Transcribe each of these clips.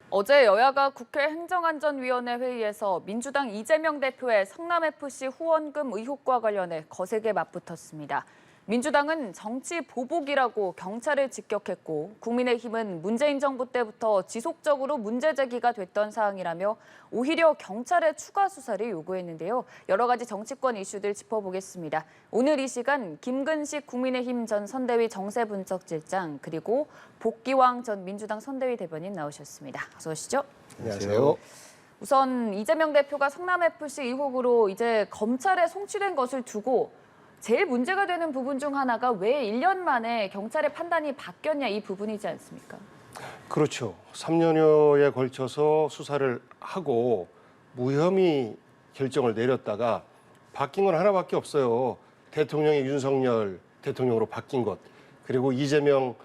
어제 여야가 국회 행정안전위원회 회의에서 민주당 이재명 대표의 성남FC 후원금 의혹과 관련해 거세게 맞붙었습니다. 민주당은 정치 보복이라고 경찰을 직격했고 국민의힘은 문재인 정부 때부터 지속적으로 문제 제기가 됐던 사항이라며 오히려 경찰의 추가 수사를 요구했는데요. 여러 가지 정치권 이슈들 짚어보겠습니다. 오늘 이 시간 김근식 국민의힘 전 선대위 정세분석실장 그리고 복기왕 전 민주당 선대위 대변인 나오셨습니다. 어서 오시죠. 안녕하세요. 우선 이재명 대표가 성남FC 의혹으로 이제 검찰에 송치된 것을 두고 제일 문제가 되는 부분 중 하나가 왜 1년 만에 경찰의 판단이 바뀌었냐 이 부분이지 않습니까? 그렇죠. 3년여에 걸쳐서 수사를 하고 무혐의 결정을 내렸다가 바뀐 건 하나밖에 없어요. 대통령이 윤석열 대통령으로 바뀐 것. 그리고 이재명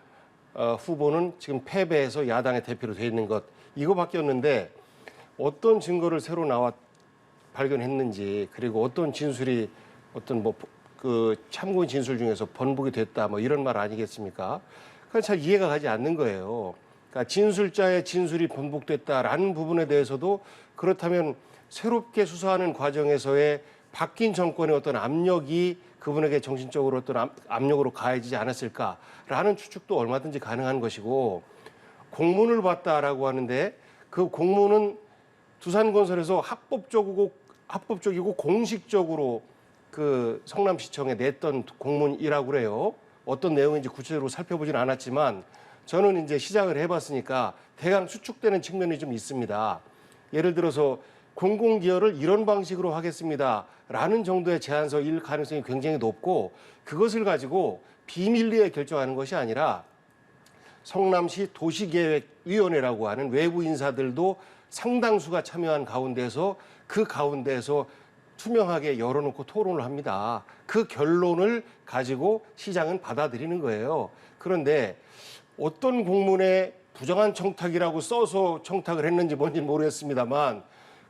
후보는 지금 패배해서 야당의 대표로 돼 있는 것. 이거 바뀌었는데 어떤 증거를 새로 발견했는지 그리고 어떤 진술이 어떤 그 참고인 진술 중에서 번복이 됐다 뭐 이런 말 아니겠습니까? 그건 잘 이해가 가지 않는 거예요. 그러니까 진술자의 진술이 번복됐다라는 부분에 대해서도 그렇다면 새롭게 수사하는 과정에서의 바뀐 정권의 어떤 압력이 그분에게 정신적으로 어떤 압력으로 가해지지 않았을까라는 추측도 얼마든지 가능한 것이고 공문을 봤다라고 하는데 그 공문은 두산건설에서 합법적이고 공식적으로 그 성남시청에 냈던 공문이라고 그래요. 어떤 내용인지 구체적으로 살펴보진 않았지만 저는 이제 시작을 해봤으니까 대강 추측되는 측면이 좀 있습니다. 예를 들어서 공공기여를 이런 방식으로 하겠습니다라는 정도의 제안서일 가능성이 굉장히 높고 그것을 가지고 비밀리에 결정하는 것이 아니라 성남시 도시계획위원회라고 하는 외부 인사들도 상당수가 참여한 가운데서 그 가운데서 투명하게 열어놓고 토론을 합니다. 그 결론을 가지고 시장은 받아들이는 거예요. 그런데 어떤 공문에 부정한 청탁이라고 써서 청탁을 했는지 뭔지 모르겠습니다만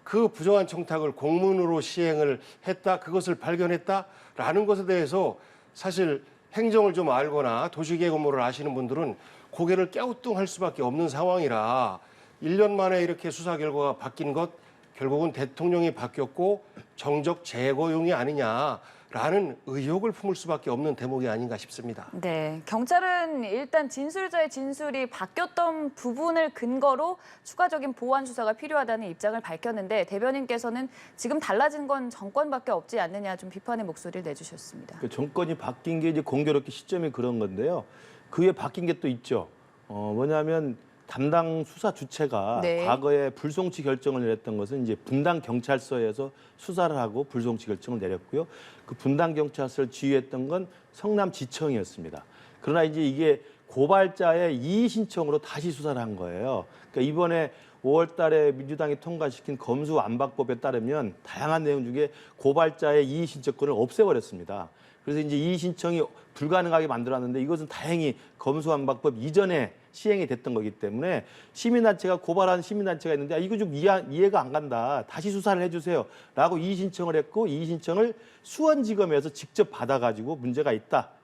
그 부정한 청탁을 공문으로 시행을 했다, 그것을 발견했다라는 것에 대해서 사실 행정을 좀 알거나 도시계획 업무를 아시는 분들은 고개를 갸우뚱할 수밖에 없는 상황이라 1년 만에 이렇게 수사 결과가 바뀐 것 결국은 대통령이 바뀌었고 정적 제거용이 아니냐라는 의혹을 품을 수밖에 없는 대목이 아닌가 싶습니다. 네, 경찰은 일단 진술자의 진술이 바뀌었던 부분을 근거로 추가적인 보완 수사가 필요하다는 입장을 밝혔는데 대변인께서는 지금 달라진 건 정권밖에 없지 않느냐 좀 비판의 목소리를 내주셨습니다. 그 정권이 바뀐 게 이제 공교롭게 시점이 그런 건데요. 그 위에 바뀐 게 또 있죠. 뭐냐면 담당 수사 주체가 네. 과거에 불송치 결정을 내렸던 것은 이제 분당 경찰서에서 수사를 하고 불송치 결정을 내렸고요. 그 분당 경찰서를 지휘했던 건 성남지청이었습니다. 그러나 이제 이게 고발자의 이의 신청으로 다시 수사를 한 거예요. 그러니까 이번에 5월 달에 민주당이 통과시킨 검수안박법에 따르면 다양한 내용 중에 고발자의 이의 신청권을 없애버렸습니다. 그래서 이제 이의 신청이 불가능하게 만들었는데 이것은 다행히 검수안박법 이전에 시행이 됐던 거기 때문에 시민단체가 고발한 시민단체가 있는데 이거 좀 이해가 안 간다. 다시 수사를 해주세요. 라고 이의 신청을 했고 이의 신청을 수원지검에서 직접 받아가지고 문제가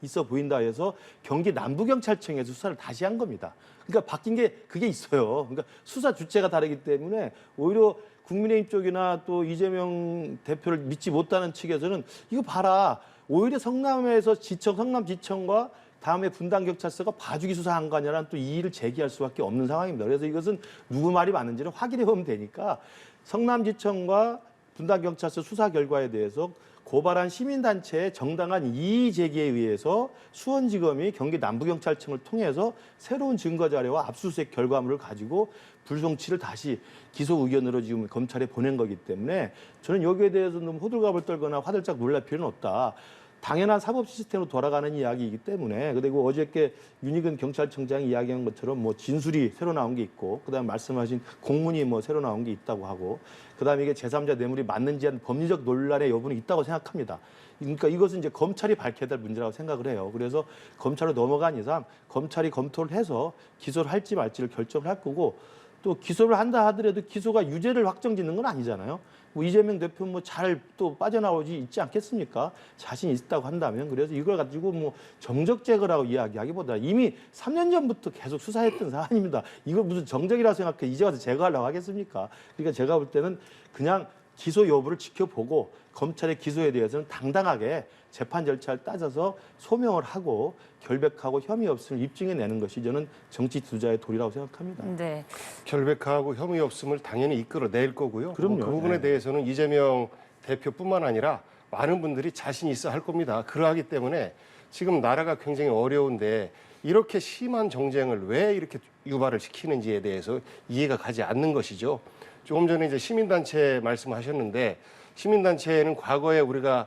있어 보인다 해서 경기 남부경찰청에서 수사를 다시 한 겁니다. 그러니까 바뀐 게 그게 있어요. 그러니까 수사 주체가 다르기 때문에 오히려 국민의힘 쪽이나 또 이재명 대표를 믿지 못하는 측에서는 이거 봐라. 오히려 성남지청과 다음에 분당경찰서가 봐주기 수사한 거 아니라는 또 이의를 제기할 수밖에 없는 상황입니다. 그래서 이것은 누구 말이 맞는지는 확인해 보면 되니까 성남지청과 분당경찰서 수사 결과에 대해서 고발한 시민단체의 정당한 이의 제기에 의해서 수원지검이 경기 남부경찰청을 통해서 새로운 증거 자료와 압수수색 결과물을 가지고 불송치를 다시 기소 의견으로 지금 검찰에 보낸 거기 때문에 저는 여기에 대해서 너무 호들갑을 떨거나 화들짝 놀랄 필요는 없다. 당연한 사법 시스템으로 돌아가는 이야기이기 때문에 그리고 어저께 윤희근 경찰청장이 이야기한 것처럼 뭐 진술이 새로 나온 게 있고 그다음에 말씀하신 공문이 뭐 새로 나온 게 있다고 하고 그다음에 이게 제3자 뇌물이 맞는지 한 법리적 논란의 여부는 있다고 생각합니다. 그러니까 이것은 이제 검찰이 밝혀야 될 문제라고 생각을 해요. 그래서 검찰로 넘어간 이상 검찰이 검토를 해서 기소를 할지 말지를 결정을 할 거고 또 기소를 한다 하더라도 기소가 유죄를 확정짓는 건 아니잖아요. 뭐 이재명 대표 뭐 잘 또 빠져나오지 있지 않겠습니까? 자신 있다고 한다면. 그래서 이걸 가지고 뭐 정적 제거라고 이야기하기보다 이미 3년 전부터 계속 수사했던 사안입니다. 이걸 무슨 정적이라고 생각해 이제 와서 제거하려고 하겠습니까? 그러니까 제가 볼 때는 그냥 기소 여부를 지켜보고 검찰의 기소에 대해서는 당당하게 재판 절차를 따져서 소명을 하고 결백하고 혐의 없음을 입증해내는 것이 저는 정치 투자의 도리라고 생각합니다. 네. 결백하고 혐의 없음을 당연히 이끌어낼 거고요. 그럼요. 그 부분에 네. 대해서는 이재명 대표뿐만 아니라 많은 분들이 자신 있어 할 겁니다. 그러하기 때문에 지금 나라가 굉장히 어려운데 이렇게 심한 정쟁을 왜 이렇게 유발을 시키는지에 대해서 이해가 가지 않는 것이죠. 조금 전에 이제 시민단체 말씀하셨는데 시민단체는 과거에 우리가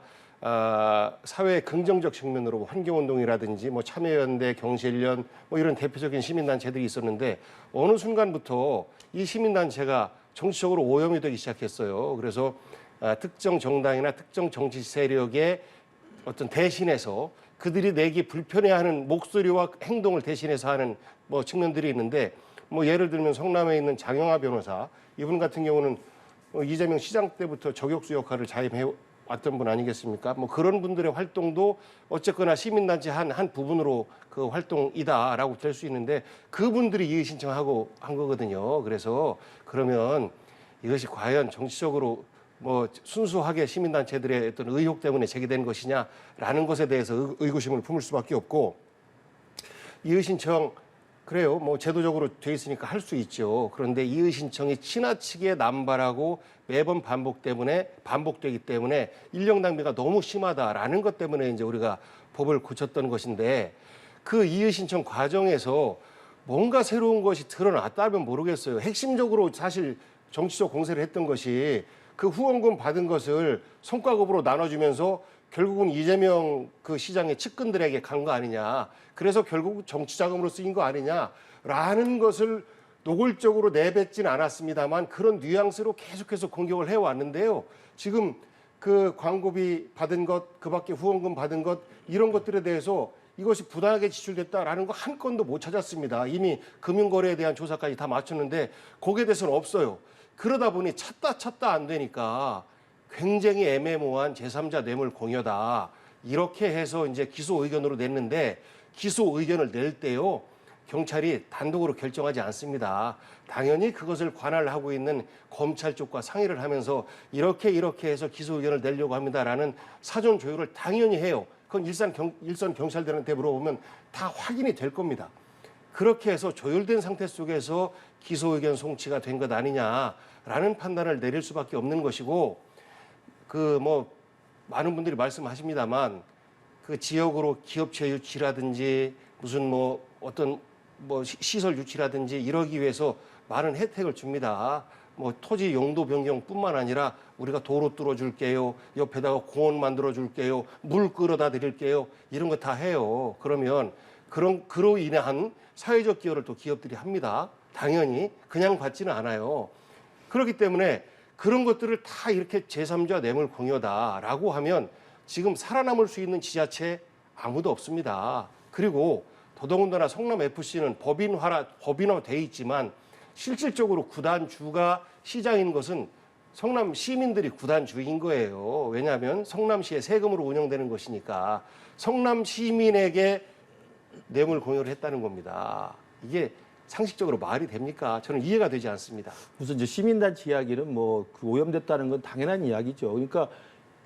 사회의 긍정적 측면으로 환경운동이라든지 뭐 참여연대, 경실련 뭐 이런 대표적인 시민단체들이 있었는데 어느 순간부터 이 시민단체가 정치적으로 오염이 되기 시작했어요. 그래서 특정 정당이나 특정 정치 세력의 어떤 대신해서 그들이 내기 불편해하는 목소리와 행동을 대신해서 하는 뭐 측면들이 있는데 뭐 예를 들면 성남에 있는 장영하 변호사 이분 같은 경우는 이재명 시장 때부터 저격수 역할을 자임해 왔던 분 아니겠습니까? 뭐 그런 분들의 활동도 어쨌거나 시민단체 한 부분으로 그 활동이다라고 될 수 있는데 그분들이 이의 신청하고 한 거거든요. 그래서 그러면 이것이 과연 정치적으로 뭐 순수하게 시민단체들의 어떤 의혹 때문에 제기된 것이냐라는 것에 대해서 의구심을 품을 수밖에 없고 이의 신청 그래요. 뭐 제도적으로 돼 있으니까 할 수 있죠. 그런데 이의 신청이 지나치게 남발하고 매번 반복되기 때문에 인력 낭비가 너무 심하다라는 것 때문에 이제 우리가 법을 고쳤던 것인데 그 이의 신청 과정에서 뭔가 새로운 것이 드러났다면 모르겠어요. 핵심적으로 사실 정치적 공세를 했던 것이 그 후원금 받은 것을 성과급으로 나눠주면서 결국은 이재명 그 시장의 측근들에게 간 거 아니냐. 그래서 결국 정치 자금으로 쓰인 거 아니냐라는 것을 노골적으로 내뱉진 않았습니다만 그런 뉘앙스로 계속해서 공격을 해왔는데요. 지금 그 광고비 받은 것, 그 밖에 후원금 받은 것 이런 것들에 대해서 이것이 부당하게 지출됐다라는 거 한 건도 못 찾았습니다. 이미 금융거래에 대한 조사까지 다 마쳤는데 거기에 대해서는 없어요. 그러다 보니 찾다 안 되니까 굉장히 애매모호한 제3자 뇌물 공여다. 이렇게 해서 이제 기소 의견으로 냈는데 기소 의견을 낼 때요. 경찰이 단독으로 결정하지 않습니다. 당연히 그것을 관할하고 있는 검찰 쪽과 상의를 하면서 이렇게 해서 기소 의견을 내려고 합니다라는 사전 조율을 당연히 해요. 그건 일선 경찰들한테 물어보면 다 확인이 될 겁니다. 그렇게 해서 조율된 상태 속에서 기소 의견 송치가 된 것 아니냐라는 판단을 내릴 수밖에 없는 것이고 그 뭐 많은 분들이 말씀하십니다만 그 지역으로 기업체 유치라든지 무슨 뭐 어떤 뭐 시설 유치라든지 이러기 위해서 많은 혜택을 줍니다. 뭐 토지 용도 변경뿐만 아니라 우리가 도로 뚫어 줄게요. 옆에다가 공원 만들어 줄게요. 물 끌어다 드릴게요. 이런 거 다 해요. 그러면 그로 인한 사회적 기여를 또 기업들이 합니다. 당연히 그냥 받지는 않아요. 그렇기 때문에 그런 것들을 다 이렇게 제3자 뇌물 공여다라고 하면 지금 살아남을 수 있는 지자체 아무도 없습니다. 그리고 더더군다나 성남FC는 법인화돼 있지만 실질적으로 구단주가 시장인 것은 성남 시민들이 구단주인 거예요. 왜냐하면 성남시의 세금으로 운영되는 것이니까 성남 시민에게 뇌물 공여를 했다는 겁니다. 이게 상식적으로 말이 됩니까? 저는 이해가 되지 않습니다. 무슨 이제 시민단체 이야기는 뭐 그 오염됐다는 건 당연한 이야기죠. 그러니까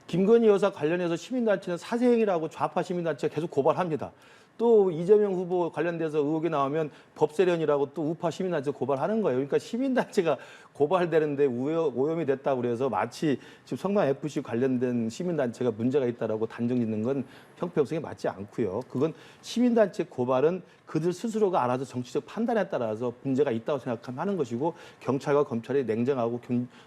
김건희 여사 관련해서 시민단체는 사생이라고 좌파 시민단체가 계속 고발합니다. 또 이재명 후보 관련돼서 의혹이 나오면 법세련이라고 또 우파 시민단체 고발하는 거예요. 그러니까 시민단체가 고발되는데 오염이 됐다고 그래서 마치 지금 성남FC 관련된 시민단체가 문제가 있다라고 단정짓는 건 형평성에 맞지 않고요. 그건 시민단체 고발은 그들 스스로가 알아서 정치적 판단에 따라서 문제가 있다고 생각하면 하는 것이고 경찰과 검찰이 냉정하고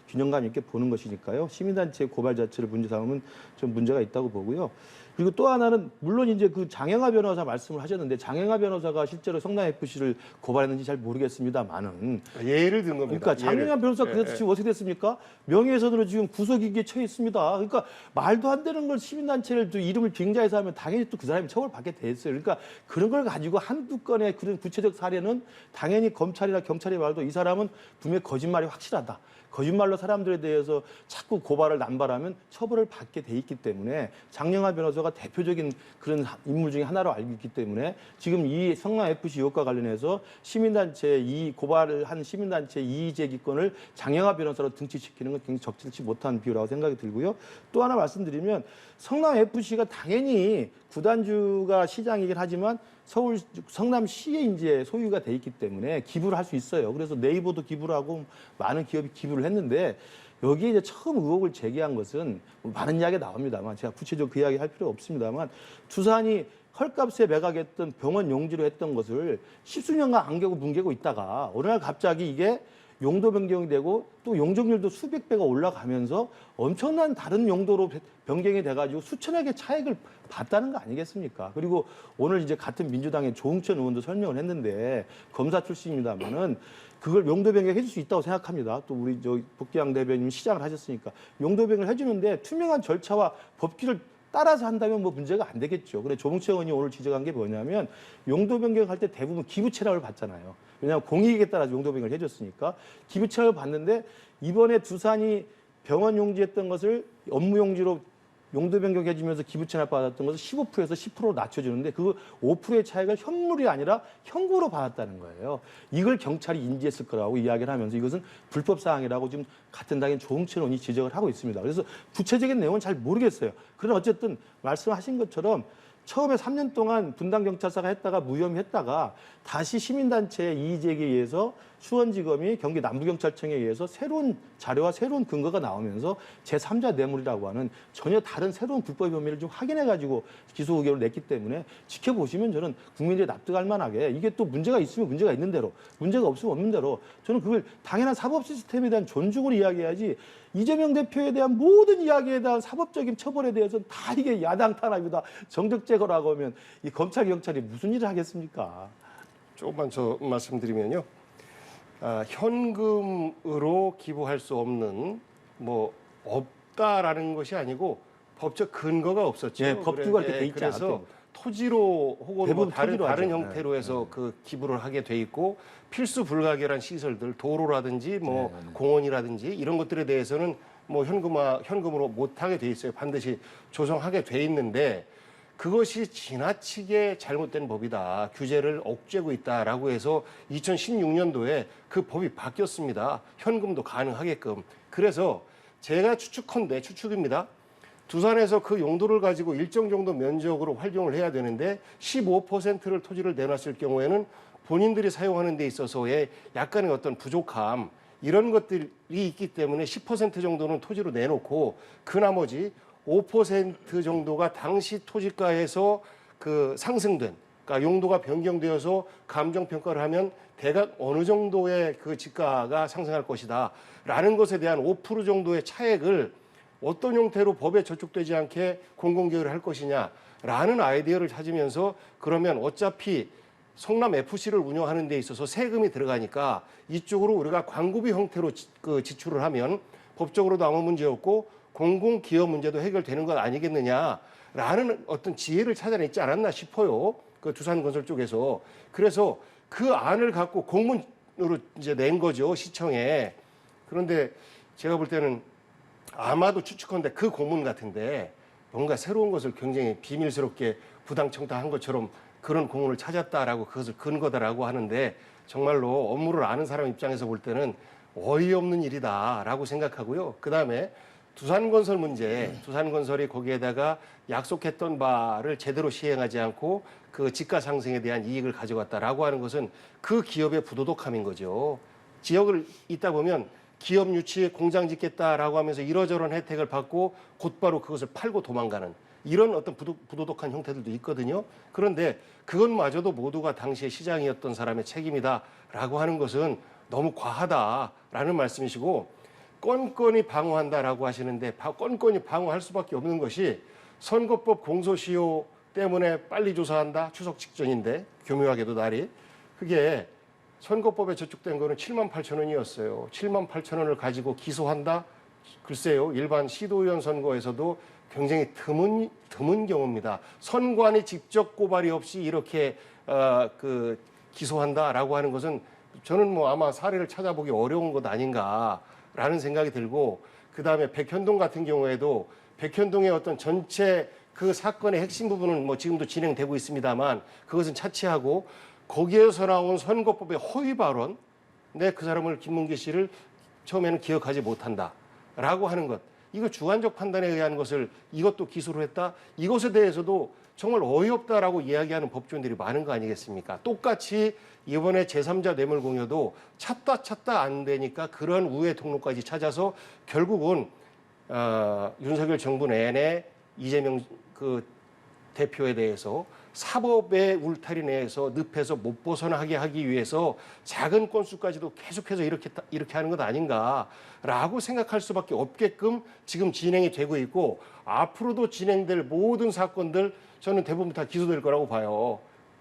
균형감 있게 보는 것이니까요. 시민단체 고발 자체를 문제 삼으면 좀 문제가 있다고 보고요. 그리고 또 하나는 물론 이제 그 장영하 변호사 말씀을 하셨는데 장영하 변호사가 실제로 성남FC를 고발했는지 잘 모르겠습니다만은 예를 든 겁니다. 그러니까 장영하 변호사 그래서 예. 지금 어떻게 됐습니까? 명예훼손으로 지금 구속기기에 처해 있습니다. 그러니까 말도 안 되는 걸 시민단체를 또 이름을 빙자해서 하면 당연히 또 그 사람이 처벌받게 돼 있어요. 그러니까 그런 걸 가지고 한두 건의 그런 구체적 사례는 당연히 검찰이나 경찰이 말도 이 사람은 분명히 거짓말이 확실하다. 거짓말로 사람들에 대해서 자꾸 고발을 남발하면 처벌을 받게 돼 있기 때문에 장영하 변호사가 대표적인 그런 인물 중에 하나로 알고 있기 때문에 지금 이 성남FC 의혹과 관련해서 시민단체 고발을 한 시민단체 이의제기권을 장영하 변호사로 등치시키는 건 굉장히 적절치 못한 비유라고 생각이 들고요. 또 하나 말씀드리면 성남FC가 당연히 구단주가 시장이긴 하지만 성남시의 이제 소유가 돼 있기 때문에 기부를 할 수 있어요. 그래서 네이버도 기부를 하고 많은 기업이 기부를 했는데 여기에 이제 처음 의혹을 제기한 것은 뭐 많은 이야기가 나옵니다만 제가 구체적으로 그 이야기 할 필요 없습니다만 두산이 헐값에 매각했던 병원 용지로 했던 것을 십수년간 안개고 뭉개고 있다가 어느 날 갑자기 이게 용도 변경이 되고 또 용적률도 수백 배가 올라가면서 엄청난 다른 용도로 변경이 돼가지고 수천억의 차익을 봤다는 거 아니겠습니까? 그리고 오늘 이제 같은 민주당의 조응천 의원도 설명을 했는데 검사 출신입니다만은 그걸 용도 변경해 줄 수 있다고 생각합니다. 또 우리 복귀양 대변인 시장을 하셨으니까 용도 변경을 해주는데 투명한 절차와 법규를 따라서 한다면 뭐 문제가 안 되겠죠. 그래 조봉채 의원이 오늘 지적한 게 뭐냐면 용도 변경할 때 대부분 기부 채납을 받잖아요. 왜냐하면 공익에 따라서 용도 변경을 해줬으니까 기부 채납을 받는데 이번에 두산이 병원 용지했던 것을 업무 용지로 용도 변경해주면서 기부 채납 받았던 것을 15%에서 10%로 낮춰주는데 그 5%의 차익을 현물이 아니라 현금으로 받았다는 거예요. 이걸 경찰이 인지했을 거라고 이야기를 하면서 이것은 불법 사항이라고 지금 같은 당인 조응천 의원이 지적을 하고 있습니다. 그래서 구체적인 내용은 잘 모르겠어요. 그러나 어쨌든 말씀하신 것처럼 처음에 3년 동안 분당경찰서가 했다가 무혐의했다가 다시 시민단체의 이의제기에 의해서 수원지검이 경기 남부경찰청에 의해서 새로운 자료와 새로운 근거가 나오면서 제3자 뇌물이라고 하는 전혀 다른 새로운 불법 혐의를 좀 확인해가지고 기소 의견을 냈기 때문에 지켜보시면 저는 국민들이 납득할 만하게 이게 또 문제가 있으면 문제가 있는 대로 문제가 없으면 없는 대로 저는 그걸 당연한 사법 시스템에 대한 존중을 이야기해야지 이재명 대표에 대한 모든 이야기에 대한 사법적인 처벌에 대해서는 다 이게 야당 탄압이다 정적 제거라고 하면 이 검찰 경찰이 무슨 일을 하겠습니까? 조금만 저 말씀드리면요. 현금으로 기부할 수 없는 뭐 없다라는 것이 아니고 법적 근거가 없었죠. 예, 법규가 이렇게 돼 있지 그래서 않았대요. 토지로 혹은 뭐 대부분 다른 토지로 하죠. 형태로 해서 그 기부를 하게 돼 있고 필수 불가결한 시설들 도로라든지 뭐 공원이라든지 이런 것들에 대해서는 뭐 현금으로 못 하게 돼 있어요. 반드시 조성하게 돼 있는데 그것이 지나치게 잘못된 법이다. 규제를 억제고 있다라고 해서 2016년도에 그 법이 바뀌었습니다. 현금도 가능하게끔. 그래서 제가 추측컨대 추측입니다. 두산에서 그 용도를 가지고 일정 정도 면적으로 활용을 해야 되는데 15%를 토지를 내놨을 경우에는 본인들이 사용하는 데 있어서의 약간의 어떤 부족함 이런 것들이 있기 때문에 10% 정도는 토지로 내놓고 그 나머지 5% 정도가 당시 토지가에서 그 상승된, 그러니까 용도가 변경되어서 감정평가를 하면 대략 어느 정도의 그 지가가 상승할 것이다라는 것에 대한 5% 정도의 차액을 어떤 형태로 법에 저촉되지 않게 공공기여를 할 것이냐라는 아이디어를 찾으면서 그러면 어차피 성남FC를 운영하는 데 있어서 세금이 들어가니까 이쪽으로 우리가 광고비 형태로 지출을 하면 법적으로도 아무 문제 없고 공공기여 문제도 해결되는 것 아니겠느냐라는 어떤 지혜를 찾아냈지 않았나 싶어요. 그 두산건설 쪽에서. 그래서 그 안을 갖고 공문으로 이제 낸 거죠, 시청에. 그런데 제가 볼 때는 아마도 추측컨대 그 공문 같은데 뭔가 새로운 것을 굉장히 비밀스럽게 부당청탁한 것처럼 그런 공문을 찾았다라고 그것을 근거다라고 하는데 정말로 업무를 아는 사람 입장에서 볼 때는 어이없는 일이다라고 생각하고요. 그다음에 두산건설 문제, 두산건설이 거기에다가 약속했던 바를 제대로 시행하지 않고 그 지가 상승에 대한 이익을 가져갔다라고 하는 것은 그 기업의 부도덕함인 거죠. 지역을 있다 보면 기업 유치 공장 짓겠다라고 하면서 이러저런 혜택을 받고 곧바로 그것을 팔고 도망가는 이런 어떤 부도덕한 형태들도 있거든요. 그런데 그것마저도 모두가 당시에 시장이었던 사람의 책임이다라고 하는 것은 너무 과하다라는 말씀이시고 건건이 방어한다라고 하시는데 건건이 방어할 수밖에 없는 것이 선거법 공소시효 때문에 빨리 조사한다. 추석 직전인데 교묘하게도 날이. 그게 선거법에 저촉된 거는 7만 8천 원이었어요. 7만 8천 원을 가지고 기소한다? 글쎄요. 일반 시도의원 선거에서도 굉장히 드문 경우입니다. 선관위 직접 고발이 없이 이렇게 기소한다라고 하는 것은 저는 뭐 아마 사례를 찾아보기 어려운 것 아닌가라는 생각이 들고, 그다음에 백현동 같은 경우에도 백현동의 어떤 전체 그 사건의 핵심 부분은 뭐 지금도 진행되고 있습니다만 그것은 차치하고, 거기에서 나온 선거법의 허위 발언, 그 사람을 김문기 씨를 처음에는 기억하지 못한다라고 하는 것, 이거 주관적 판단에 의한 것을 이것도 기소를 했다. 이것에 대해서도 정말 어이없다라고 이야기하는 법조인들이 많은 거 아니겠습니까? 똑같이 이번에 제3자 뇌물 공여도 찾다 안 되니까 그런 우회 통로까지 찾아서 결국은 윤석열 정부 내내 이재명 그 대표에 대해서 사법의 울타리 내에서 늪에서 못 벗어나게 하기 위해서 작은 건수까지도 계속해서 이렇게 하는 것 아닌가라고 생각할 수밖에 없게끔 지금 진행이 되고 있고, 앞으로도 진행될 모든 사건들 저는 대부분 다 기소될 거라고 봐요.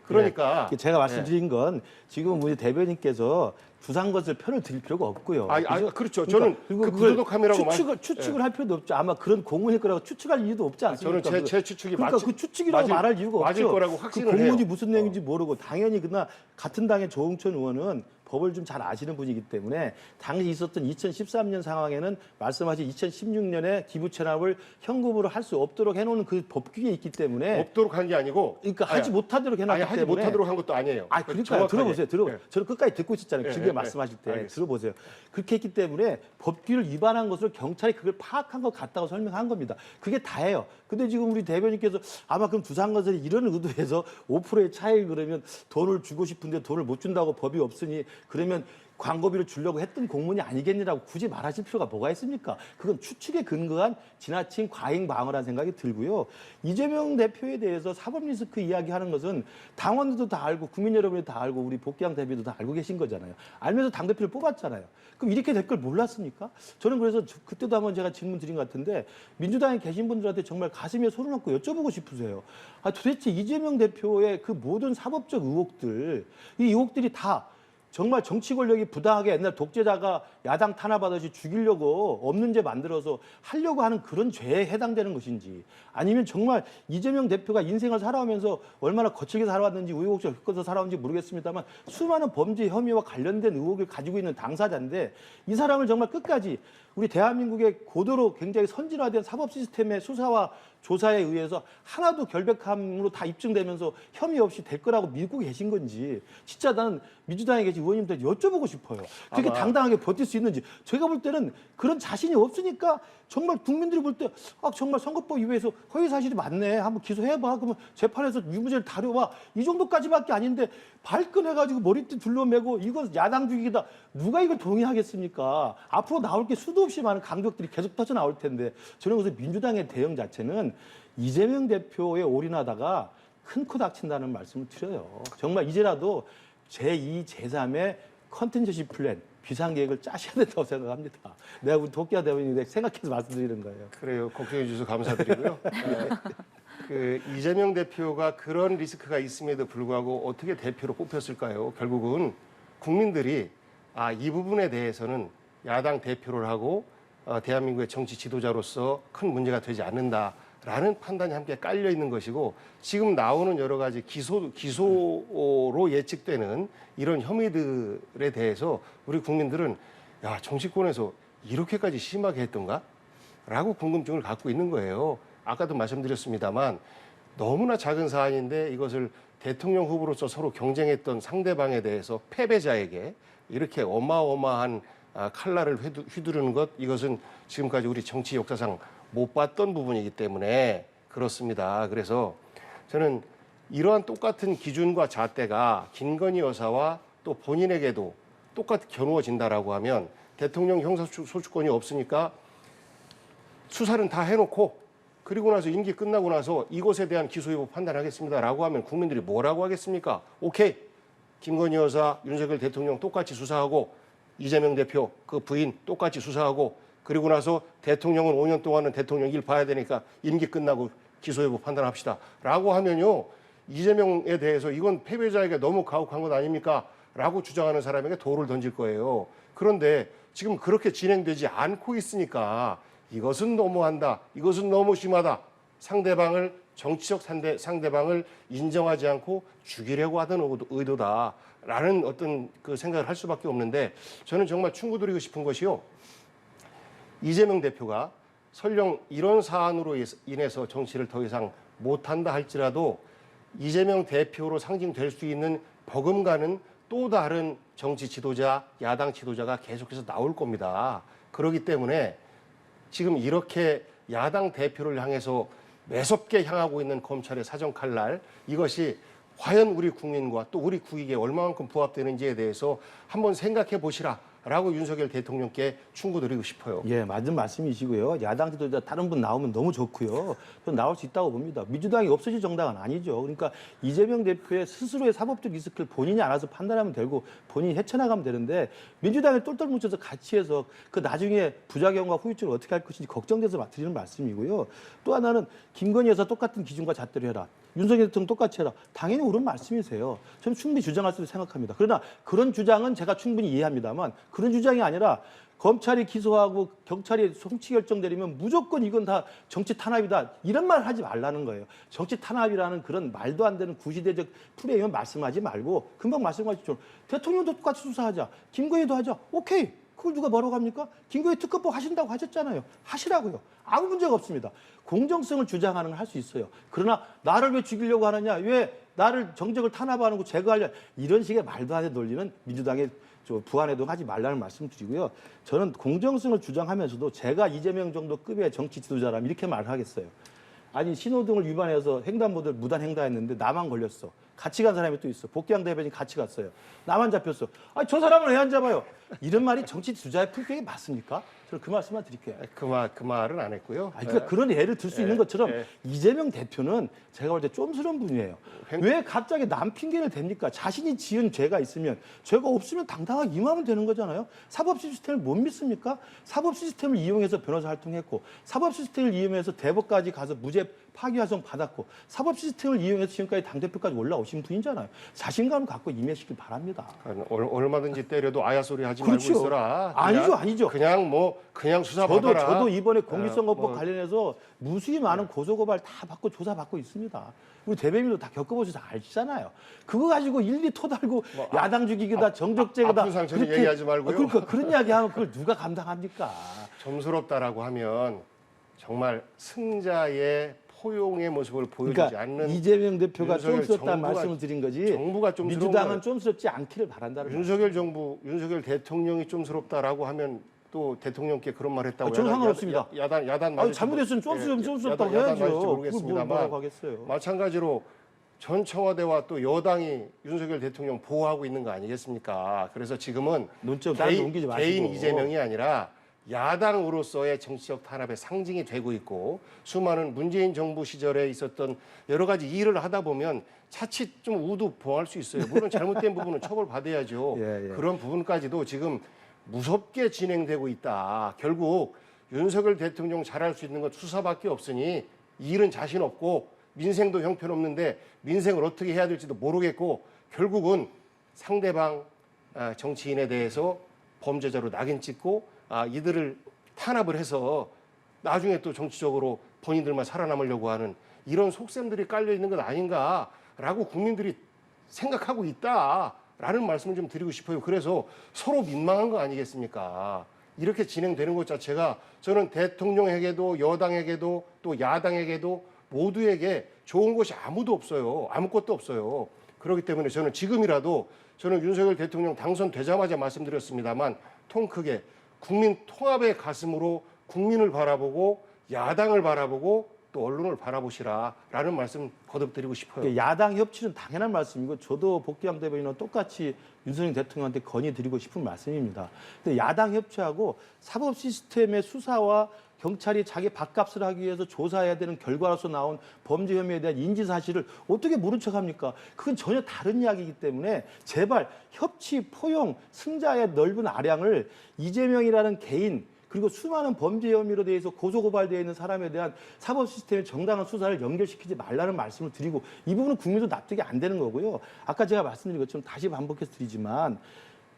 그러니까 제가 말씀드린 건 지금 우리 대변인께서 부산 것을 편을 드릴 필요가 없고요. 그렇죠. 저는 그 부도덕함이라고 추측을 할 필요도 없죠. 아마 그런 공문일 거라고 추측할 이유도 없지 않습니까? 저는 제 추측이 그러니까 그 추측이라고 말할 이유가 맞을 없죠. 거라고 확신을 그 공문이 해요. 무슨 내용인지 모르고, 당연히 그러나 같은 당의 조홍천 의원은 법을 좀 잘 아시는 분이기 때문에 당시 있었던 2013년 상황에는 말씀하신 2016년에 기부 체납을 현금으로 할 수 없도록 해놓은 그 법규에 있기 때문에, 없도록 한 게 아니고, 그러니까 하지 못하도록 해놨기 때문에. 하지 못하도록 한 것도 아니에요. 그러니까 정확하게. 들어보세요. 저는 끝까지 듣고 있었잖아요. 길게 말씀하실 때. 알겠습니다. 들어보세요. 그렇게 했기 때문에 법규를 위반한 것으로 경찰이 그걸 파악한 것 같다고 설명한 겁니다. 그게 다예요. 근데 지금 우리 대변인께서 아마 그럼 두산건설이 이런 의도에서 5%의 차익, 그러면 돈을 주고 싶은데 돈을 못 준다고 법이 없으니 그러면 광고비를 주려고 했던 공문이 아니겠느라고 굳이 말하실 필요가 뭐가 있습니까? 그건 추측에 근거한 지나친 과잉 방어라는 생각이 들고요. 이재명 대표에 대해서 사법 리스크 이야기하는 것은 당원들도 다 알고 국민 여러분이 다 알고 우리 복귀한 대표도 다 알고 계신 거잖아요. 알면서 당대표를 뽑았잖아요. 그럼 이렇게 될 걸 몰랐습니까? 저는 그래서 그때도 한번 제가 질문 드린 것 같은데, 민주당에 계신 분들한테 정말 가슴에 손을 얹고 여쭤보고 싶으세요. 도대체 이재명 대표의 그 모든 사법적 의혹들, 이 의혹들이 다 정말 정치 권력이 부당하게 옛날 독재자가 야당 탄압하듯이 죽이려고 없는 죄 만들어서 하려고 하는 그런 죄에 해당되는 것인지, 아니면 정말 이재명 대표가 인생을 살아오면서 얼마나 거칠게 살아왔는지 우여곡절 겪어서 살아온지 모르겠습니다만 수많은 범죄 혐의와 관련된 의혹을 가지고 있는 당사자인데, 이 사람을 정말 끝까지 우리 대한민국의 고도로 굉장히 선진화된 사법 시스템의 수사와 조사에 의해서 하나도 결백함으로 다 입증되면서 혐의 없이 될 거라고 믿고 계신 건지, 진짜 나는 민주당에 계신 의원님들 여쭤보고 싶어요. 그렇게 당당하게 버틸 수 있는지. 제가 볼 때는 그런 자신이 없으니까 정말 국민들이 볼 때 정말 선거법 위반해서 허위 사실이 많네, 한번 기소해봐, 그러면 재판에서 유무죄를 다뤄봐, 이 정도까지밖에 아닌데 발끈해가지고 머리띠 둘러매고 이건 야당 죽이기다, 누가 이걸 동의하겠습니까? 앞으로 나올 게 수도 없이 많은 강격들이 계속 터져 나올 텐데, 저는 그래서 민주당의 대응 자체는 이재명 대표에 올인하다가 큰 코 닥친다는 말씀을 드려요. 정말 이제라도 제2, 제3의 컨텐츠시 플랜, 비상계획을 짜셔야 된다고 생각합니다. 내가 우리 도끼와 대변인인데 생각해서 말씀드리는 거예요. 그래요. 걱정해 주셔서 감사드리고요. 그 이재명 대표가 그런 리스크가 있음에도 불구하고 어떻게 대표로 뽑혔을까요? 결국은 국민들이 이 부분에 대해서는 야당 대표를 하고 대한민국의 정치 지도자로서 큰 문제가 되지 않는다라는 판단이 함께 깔려 있는 것이고, 지금 나오는 여러 가지 기소로 예측되는 이런 혐의들에 대해서 우리 국민들은 정치권에서 이렇게까지 심하게 했던가? 라고 궁금증을 갖고 있는 거예요. 아까도 말씀드렸습니다만 너무나 작은 사안인데 이것을 대통령 후보로서 서로 경쟁했던 상대방에 대해서 패배자에게 이렇게 어마어마한 칼날을 휘두르는 것, 이것은 지금까지 우리 정치 역사상 못 봤던 부분이기 때문에 그렇습니다. 그래서 저는 이러한 똑같은 기준과 잣대가 김건희 여사와 또 본인에게도 똑같이 겨누어진다라고 하면, 대통령 형사소추권이 없으니까 수사는 다 해놓고 그리고 나서 임기 끝나고 나서 이것에 대한 기소 여부 판단하겠습니다라고 하면 국민들이 뭐라고 하겠습니까? 오케이, 김건희 여사, 윤석열 대통령 똑같이 수사하고 이재명 대표 그 부인 똑같이 수사하고, 그리고 나서 대통령은 5년 동안은 대통령 일 봐야 되니까 임기 끝나고 기소 여부 판단합시다 라고 하면요, 이재명에 대해서 이건 패배자에게 너무 가혹한 것 아닙니까? 라고 주장하는 사람에게 돌을 던질 거예요. 그런데 지금 그렇게 진행되지 않고 있으니까 이것은 너무한다. 이것은 너무 심하다. 상대방을 정치적 상대방을 인정하지 않고 죽이려고 하던 의도다라는 어떤 그 생각을 할 수밖에 없는데 저는 정말 충고드리고 싶은 것이요. 이재명 대표가 설령 이런 사안으로 인해서 정치를 더 이상 못한다 할지라도 이재명 대표로 상징될 수 있는 버금가는 또 다른 정치 지도자, 야당 지도자가 계속해서 나올 겁니다. 그렇기 때문에 지금 이렇게 야당 대표를 향해서 매섭게 향하고 있는 검찰의 사정 칼날, 이것이 과연 우리 국민과 또 우리 국익에 얼마만큼 부합되는지에 대해서 한번 생각해 보시라라고 윤석열 대통령께 충고드리고 싶어요. 예, 맞는 말씀이시고요. 야당 지도자 다른 분 나오면 너무 좋고요. 저는 나올 수 있다고 봅니다. 민주당이 없어질 정당은 아니죠. 그러니까 이재명 대표의 스스로의 사법적 리스크를 본인이 알아서 판단하면 되고 본인이 헤쳐나가면 되는데 민주당이 똘똘 뭉쳐서 같이 해서 그 나중에 부작용과 후유증을 어떻게 할 것인지 걱정돼서 드리는 말씀이고요. 또 하나는 김건희 여사 똑같은 기준과 잣대로 해라. 윤석열 대통령 똑같이 해라. 당연히 옳은 말씀이세요. 저는 충분히 주장할 수 있다고 생각합니다. 그러나 그런 주장은 제가 충분히 이해합니다만 그런 주장이 아니라 검찰이 기소하고 경찰이 송치 결정 내리면 무조건 이건 다 정치 탄압이다. 이런 말 하지 말라는 거예요. 정치 탄압이라는 그런 말도 안 되는 구시대적 프레임은 말씀하지 말고 금방 말씀하셨죠. 대통령도 똑같이 수사하자. 김건희도 하자. 오케이. 그걸 누가 뭐라고 합니까? 김건희 특검법 하신다고 하셨잖아요. 하시라고요. 아무 문제가 없습니다. 공정성을 주장하는 걸 할 수 있어요. 그러나 나를 왜 죽이려고 하느냐? 왜 나를 정적을 탄압하는 거 제거하려? 이런 식의 말도 안 되는 논리는 민주당의 부안해동 하지 말라는 말씀 드리고요. 저는 공정성을 주장하면서도 제가 이재명 정도 급의 정치 지도자라면 이렇게 말을 하겠어요. 아니 신호등을 위반해서 횡단보도를 무단 횡단했는데 나만 걸렸어. 같이 간 사람이 또 있어. 복귀한 대변인 같이 갔어요. 나만 잡혔어. 아니 저 사람을 왜 안 잡아요? 이런 말이 정치 지도자의 품격이 맞습니까? 저는 그 말씀만 드릴게요. 그 말은 안 했고요. 아니, 그러니까 그런 예를 들 수 있는 것처럼 이재명 대표는 제가 볼 때 쫌스러운 분이에요. 왜 갑자기 남 핑계를 댑니까? 자신이 지은 죄가 있으면 죄가 없으면 당당하게 임하면 되는 거잖아요. 사법 시스템을 못 믿습니까? 사법 시스템을 이용해서 변호사 활동했고 사법 시스템을 이용해서 대법까지 가서 무죄 파기환송 받았고 사법 시스템을 이용해서 지금까지 당대표까지 올라오신 분이잖아요. 자신감을 갖고 임하시길 바랍니다. 얼마든지 때려도 아야 소리 하지 그렇죠. 말고 있어라. 아니죠. 그냥 수사 받아라. 저도 이번에 공직선거법 관련해서 무수히 많은 고소고발 다 받고 조사받고 있습니다. 우리 대변인도 다 겪어보셔서 아시잖아요. 그거 가지고 일일이 토달고 야당 죽이기다 정적죄다. 아픈 상처는 얘기하지 말고요. 그러니까 그런 이야기하면 그걸 누가 감당합니까? 점스럽다라고 하면 정말 승자의 포용의 모습을 보여주지 그러니까 않는 이재명 대표가 윤석열 쫌스럽다는 정부가- 말씀을 드린 거지. 정부가 쫌스러운 민주당은 거예요. 쫌스럽지 않기를 바란다는 거예요. 윤석열 대통령이 쫌스럽다라고 하면 또 대통령께 그런 말 했다고 저는 상관없습니다. 야단 맞을지 잘못했으면 쫌스럽다고 야단 해야죠. 맞을지 그걸 모르겠습니다만 뭐라고 하겠어요. 마찬가지로 전 청와대와 또 여당이 윤석열 대통령 보호하고 있는 거 아니겠습니까? 그래서 지금은 논점 다른 옮기지 마시고. 개인 이재명이 아니라 야당으로서의 정치적 탄압의 상징이 되고 있고 수많은 문재인 정부 시절에 있었던 여러 가지 일을 하다 보면 자칫 좀 우두보할 수 있어요. 물론 잘못된 부분은 처벌받아야죠. 예. 그런 부분까지도 지금 무섭게 진행되고 있다. 결국 윤석열 대통령 잘할 수 있는 건 수사밖에 없으니 일은 자신 없고 민생도 형편없는데 민생을 어떻게 해야 될지도 모르겠고 결국은 상대방 정치인에 대해서 범죄자로 낙인 찍고 이들을 탄압을 해서 나중에 또 정치적으로 본인들만 살아남으려고 하는 이런 속셈들이 깔려 있는 것 아닌가라고 국민들이 생각하고 있다라는 말씀을 좀 드리고 싶어요. 그래서 서로 민망한 거 아니겠습니까? 이렇게 진행되는 것 자체가 저는 대통령에게도 여당에게도 또 야당에게도 모두에게 좋은 것이 아무도 없어요. 아무것도 없어요. 그렇기 때문에 저는 지금이라도 저는 윤석열 대통령 당선되자마자 말씀드렸습니다만 통 크게 국민 통합의 가슴으로 국민을 바라보고 야당을 바라보고 또 언론을 바라보시라라는 말씀 거듭드리고 싶어요. 야당 협치는 당연한 말씀이고 저도 복귀한 대변인은 똑같이 윤석열 대통령한테 건의드리고 싶은 말씀입니다. 근데 야당 협치하고 사법 시스템의 수사와 경찰이 자기 밥값을 하기 위해서 조사해야 되는 결과로서 나온 범죄 혐의에 대한 인지 사실을 어떻게 모른 척합니까? 그건 전혀 다른 이야기이기 때문에 제발 협치, 포용, 승자의 넓은 아량을 이재명이라는 개인 그리고 수많은 범죄 혐의로 대해서 고소고발되어 있는 사람에 대한 사법 시스템의 정당한 수사를 연결시키지 말라는 말씀을 드리고 이 부분은 국민도 납득이 안 되는 거고요. 아까 제가 말씀드린 것처럼 다시 반복해서 드리지만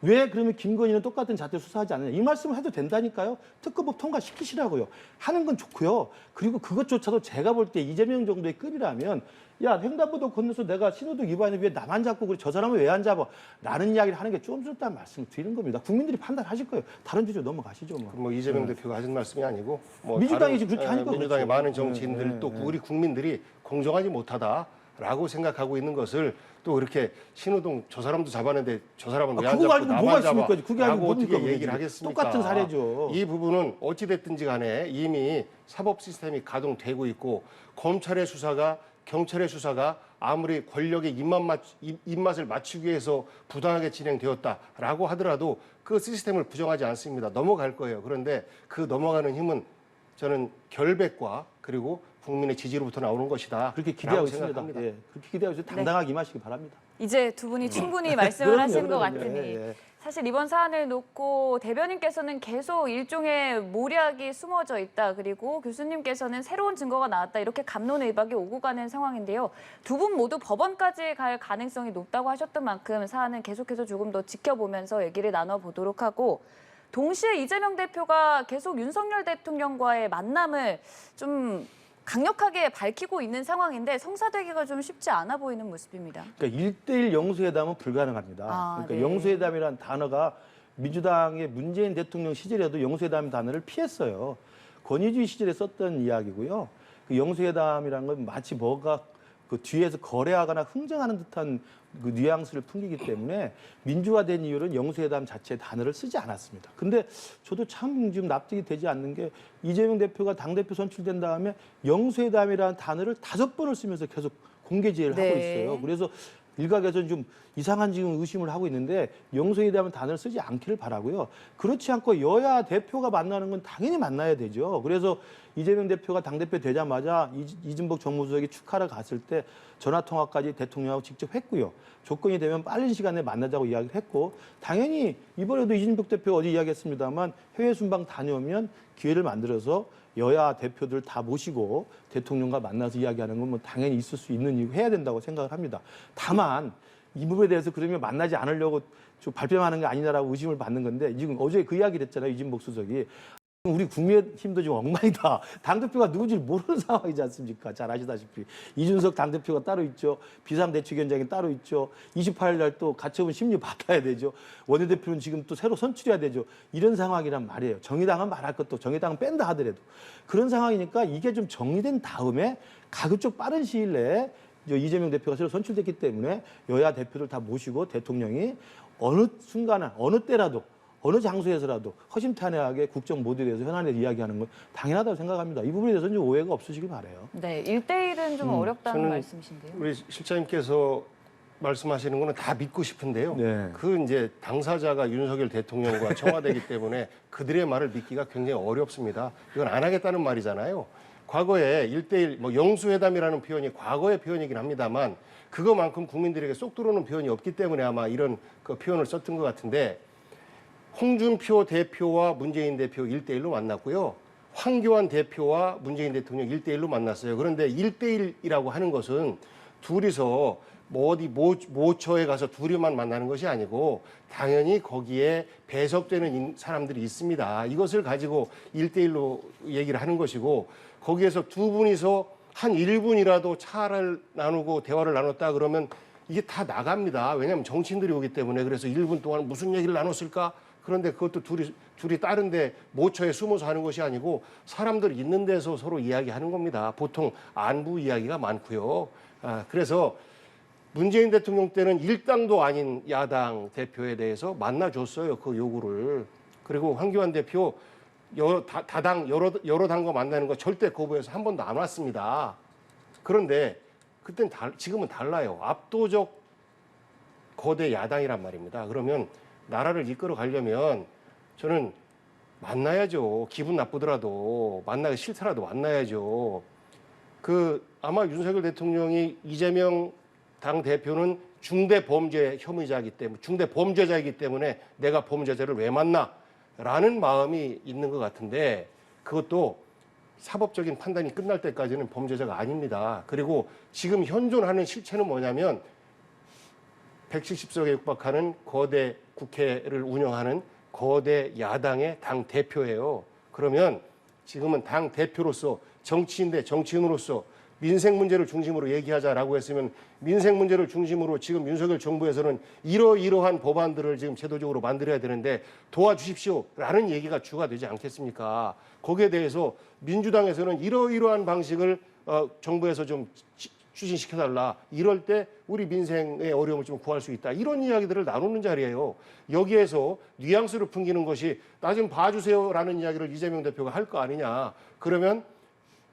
왜 그러면 김건희는 똑같은 잣대 수사하지 않느냐. 이 말씀을 해도 된다니까요. 특검법 통과시키시라고요. 하는 건 좋고요. 그리고 그것조차도 제가 볼 때 이재명 정도의 급이라면 야, 횡단보도 건너서 내가 신호등 위반에 왜 나만 잡고 그래? 저 사람은 왜 안 잡아? 라는 이야기를 하는 게 좀 좋다는 말씀을 드리는 겁니다. 국민들이 판단하실 거예요. 다른 주제 넘어가시죠. 뭐. 뭐 이재명 대표가 하신 말씀이 아니고 뭐 민주당이 다른, 지금 그렇게 하니까 민주당의 그렇죠. 많은 정치인들 또 우리 국민들이 공정하지 못하다라고 생각하고 있는 것을 또 이렇게 신호등 저 사람도 잡았는데 저 사람은 왜 안 그거 잡고 가지고 뭐가 나만 잡아? 있습니까? 그게 아니고 라고 어떻게 뭡니까, 얘기를 그게? 하겠습니까? 똑같은 사례죠. 이 부분은 어찌 됐든지 간에 이미 사법 시스템이 가동되고 있고 검찰의 수사가 경찰의 수사가 아무리 권력의 입맛을 맞추기 위해서 부당하게 진행되었다라고 하더라도 그 시스템을 부정하지 않습니다. 넘어갈 거예요. 그런데 그 넘어가는 힘은 저는 결백과 그리고 국민의 지지로부터 나오는 것이다. 그렇게 기대하고 라고 있습니다. 생각합니다. 예, 그렇게 기대하고 있어요. 당당하게 임하시기 바랍니다. 이제 두 분이 충분히 말씀을 그럼요, 하신 것 그럼요. 같으니 예. 사실 이번 사안을 놓고 대변인께서는 계속 일종의 모략이 숨어져 있다. 그리고 교수님께서는 새로운 증거가 나왔다. 이렇게 갑론을박이 오고 가는 상황인데요. 두 분 모두 법원까지 갈 가능성이 높다고 하셨던 만큼 사안은 계속해서 조금 더 지켜보면서 얘기를 나눠보도록 하고 동시에 이재명 대표가 계속 윤석열 대통령과의 만남을 좀 강력하게 밝히고 있는 상황인데 성사되기가 좀 쉽지 않아 보이는 모습입니다. 그러니까 1대1 영수회담은 불가능합니다. 그러니까 네. 영수회담이라는 단어가 민주당의 문재인 대통령 시절에도 영수회담 단어를 피했어요. 권위주의 시절에 썼던 이야기고요. 그 영수회담이라는 건 마치 뭐가 그 뒤에서 거래하거나 흥정하는 듯한 그 뉘앙스를 풍기기 때문에 민주화된 이유는 영수회담 자체의 단어를 쓰지 않았습니다. 근데 저도 참 지금 납득이 되지 않는 게 이재명 대표가 당대표 선출된 다음에 영수회담이라는 단어를 5번을 쓰면서 계속 공개 제의를 하고 있어요. 그래서 일각에서는 좀 이상한 지금 의심을 하고 있는데 영수회담은 단어를 쓰지 않기를 바라고요. 그렇지 않고 여야 대표가 만나는 건 당연히 만나야 되죠. 그래서 이재명 대표가 당대표 되자마자 이준복 정무수석이 축하를 갔을 때 전화통화까지 대통령하고 직접 했고요. 조건이 되면 빠른 시간에 만나자고 이야기를 했고 당연히 이번에도 이준복 대표가 어제 이야기했습니다만 해외 순방 다녀오면 기회를 만들어서 여야 대표들 다 모시고 대통령과 만나서 이야기하는 건 뭐 당연히 있을 수 있는 이유 해야 된다고 생각을 합니다. 다만 이 부분에 대해서 그러면 만나지 않으려고 좀 발뺌하는 게 아니냐라고 의심을 받는 건데 지금 어제 그 이야기를 했잖아요. 이준복 수석이. 우리 국민의힘도 지금 엉망이다. 당대표가 누군지 모르는 상황이지 않습니까? 잘 아시다시피. 이준석 당대표가 따로 있죠. 비상대책위원장이 따로 있죠. 28일 날 또 가처분 심리 받아야 되죠. 원내대표는 지금 또 새로 선출해야 되죠. 이런 상황이란 말이에요. 정의당은 말할 것도 정의당은 뺀다 하더라도. 그런 상황이니까 이게 좀 정리된 다음에 가급적 빠른 시일 내에 이재명 대표가 새로 선출됐기 때문에 여야 대표들 다 모시고 대통령이 어느 순간에 어느 때라도 어느 장소에서라도 허심탄회하게 국정 모두에 대해서 현안에 이야기하는 건 당연하다고 생각합니다. 이 부분에 대해서는 좀 오해가 없으시길 바라요. 네, 1대1은 좀 어렵다는 말씀이신데요. 우리 실장님께서 말씀하시는 거는 다 믿고 싶은데요. 네. 그 이제 당사자가 윤석열 대통령과 청와대이기 때문에 그들의 말을 믿기가 굉장히 어렵습니다. 이건 안 하겠다는 말이잖아요. 과거에 1대1 뭐 영수회담이라는 표현이 과거의 표현이긴 합니다만 그거만큼 국민들에게 쏙 들어오는 표현이 없기 때문에 아마 이런 그 표현을 썼던 것 같은데 홍준표 대표와 문재인 대표 1대1로 만났고요. 황교안 대표와 문재인 대통령 1대1로 만났어요. 그런데 1대1이라고 하는 것은 둘이서 뭐 어디 모처에 가서 둘이만 만나는 것이 아니고 당연히 거기에 배석되는 사람들이 있습니다. 이것을 가지고 1대1로 얘기를 하는 것이고 거기에서 두 분이서 한 1분이라도 차를 나누고 대화를 나눴다 그러면 이게 다 나갑니다. 왜냐하면 정치인들이 오기 때문에. 그래서 1분 동안 무슨 얘기를 나눴을까? 그런데 그것도 둘이 다른데 모처에 숨어서 하는 것이 아니고 사람들 있는 데서 서로 이야기하는 겁니다. 보통 안부 이야기가 많고요. 그래서 문재인 대통령 때는 일당도 아닌 야당 대표에 대해서 만나줬어요. 그 요구를. 그리고 황교안 대표 여러 당과 만나는 거 절대 거부해서 한 번도 안 왔습니다. 그런데 그때는 지금은 달라요. 압도적 거대 야당이란 말입니다. 그러면 나라를 이끌어 가려면 저는 만나야죠. 기분 나쁘더라도 만나기 싫더라도 만나야죠. 아마 윤석열 대통령이 이재명 당 대표는 중대 범죄 혐의자이기 때문에 중대 범죄자이기 때문에 내가 범죄자를 왜 만나라는 마음이 있는 것 같은데 그것도 사법적인 판단이 끝날 때까지는 범죄자가 아닙니다. 그리고 지금 현존하는 실체는 뭐냐면 170석에 육박하는 거대 국회를 운영하는 거대 야당의 당 대표예요. 그러면 지금은 당 대표로서 정치인대 정치인으로서 민생 문제를 중심으로 얘기하자라고 했으면 민생 문제를 중심으로 지금 윤석열 정부에서는 이러이러한 법안들을 지금 제도적으로 만들어야 되는데 도와주십시오라는 얘기가 주가 되지 않겠습니까? 거기에 대해서 민주당에서는 이러이러한 방식을 정부에서 좀 추진시켜달라. 이럴 때 우리 민생의 어려움을 좀 구할 수 있다. 이런 이야기들을 나누는 자리예요. 여기에서 뉘앙스를 풍기는 것이 나 좀 봐주세요라는 이야기를 이재명 대표가 할 거 아니냐. 그러면